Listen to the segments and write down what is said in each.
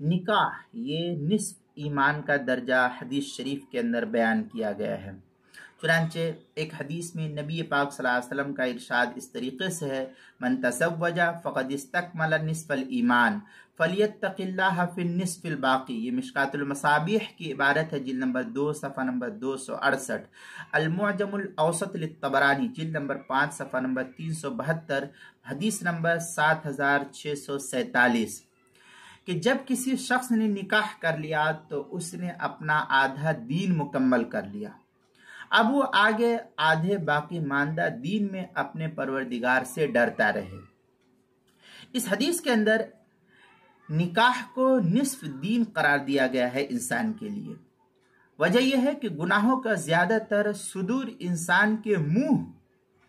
نکاح یہ نصف ایمان کا درجہ حدیث شریف کے اندر بیان کیا گیا ہے۔ چنانچہ ایک حدیث میں نبی پاک صلی اللہ علیہ وسلم کا ارشاد اس طریقے سے ہے، من تزوج فقد استکمل نصف الایمان فلیتق اللہ فی النصف الباقی۔ یہ مشکات المصابیح کی عبارت ہے، جلد نمبر 2 صفحہ نمبر 268۔ المعجم الاوسط للطبرانی جلد نمبر 5 صفحہ نمبر 372، حدیث نمبر 7647، کہ جب کسی شخص نے نکاح کر لیا تو اس نے اپنا آدھا دین مکمل کر لیا، اب وہ آگے آدھے باقی ماندہ دین میں اپنے پروردگار سے ڈرتا رہے۔ اس حدیث کے اندر نکاح کو نصف دین قرار دیا گیا ہے انسان کے لیے۔ وجہ یہ ہے کہ گناہوں کا زیادہ تر صدور انسان کے منہ،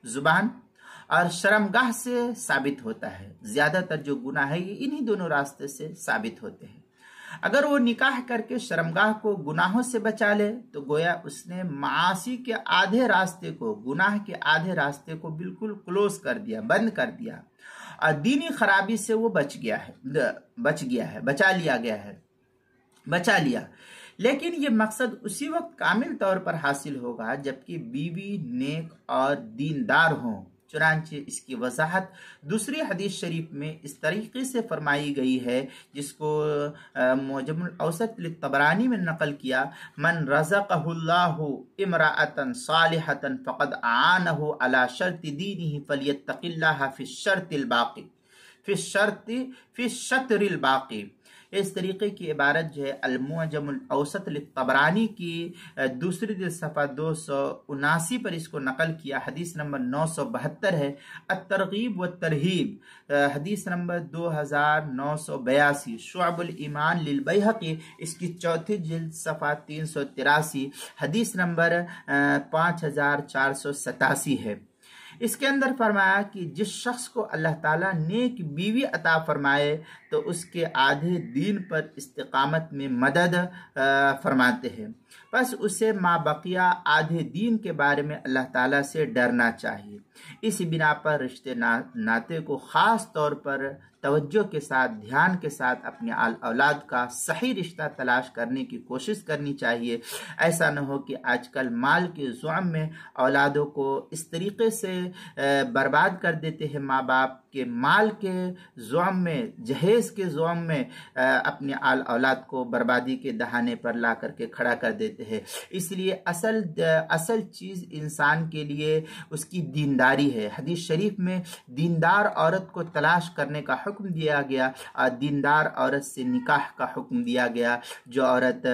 زبان اور شرمگاہ سے ثابت ہوتا ہے۔ زیادہ تر جو گناہ ہے یہ انہی دونوں راستے سے ثابت ہوتے ہیں۔ اگر وہ نکاح کر کے شرمگاہ کو گناہوں سے بچا لے تو گویا اس نے معاصی کے آدھے راستے کو، گناہ کے آدھے راستے کو بالکل کلوز کر دیا، بند کر دیا، اور دینی خرابی سے وہ بچ لیا۔ لیکن یہ مقصد اسی وقت کامل طور پر حاصل ہوگا جبکہ بیوی نیک اور دیندار ہوں۔ چنانچہ اس کی وضاحت دوسری حدیث شریف میں اس طریقے سے فرمائی گئی ہے، جس کو معجم الاوسط للطبرانی میں نقل کیا، من رزقہ اللہ امرأة صالحة فقد اعانہ علی شرط دینہ فلیتق اللہ فی الشطر الباقی۔ اس طریقے کی عبارت جو ہے المعجم الاوسط للطبرانی کی دوسری جلد صفحہ 279 پر اس کو نقل کیا، حدیث نمبر 972 ہے۔ الترغیب والترہیب حدیث نمبر 2982، شعب الایمان للبیہقی اس کی چوتھی جلد صفحہ 383، حدیث نمبر 5487 ہے۔ اس کے اندر فرمایا کہ جس شخص کو اللہ تعالیٰ نیک بیوی عطا فرمائے تو اس کے آدھے دین پر استقامت میں مدد فرماتے ہیں، بس اسے ما بقیہ آدھے دین کے بارے میں اللہ تعالیٰ سے ڈرنا چاہیے۔ اسی بنا پر رشتے ناطے کو خاص طور پر توجہ کے ساتھ، دھیان کے ساتھ اپنے اولاد کا صحیح رشتہ تلاش کرنے کی کوشش کرنی چاہیے۔ ایسا نہ ہو کہ آج کل مال کے زعم میں اولادوں کو اس طریقے سے برباد کر دیتے ہیں، ماں باپ کے مال کے زعم میں، جہیز کے زعم میں اپنے اولاد کو بربادی کے دہانے پر لا کر کے کھڑا کر دیتے ہیں۔ اس لیے اصل چیز انسان کے لیے اس کی دینداری ہے۔ حدیث شریف میں دیندار عورت کو تلاش کرنے کا حکم دیا گیا اور دیندار عورت سے نکاح کا حکم دیا گیا۔ جو عورت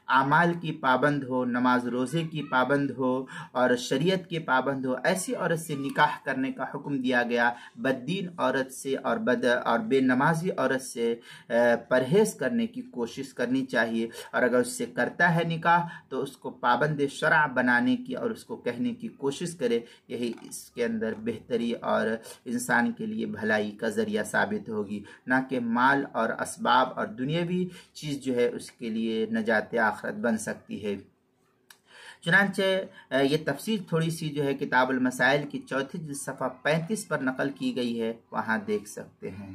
اعمال کی پابند ہو، نماز روزے کی پابند ہو اور شریعت کی پابند ہو، ایسی عورت سے نکاح کرنے کا حکم دیا گیا۔ بددین عورت سے اور بے نمازی عورت سے پرہیز کرنے کی کوشش کرنی چاہیے، اور اگر اس سے کرتا ہے نکاح تو اس کو پابند شرع بنانے کی اور اس کو کہنے کی کوشش کرے، یہی اس کے اندر بہتری اور انسان کے لیے بھلائی کا ذریعہ ثابت ہوگی، نہ کہ مال اور اسباب اور دنیاوی چیز جو ہے اس کے لیے نجات آخرت بن سکتی ہے۔ چنانچہ یہ تفسیر تھوڑی سی جو ہے کتاب المسائل کی چوتھی جلد صفحہ 35 پر نقل کی گئی ہے، وہاں دیکھ سکتے ہیں۔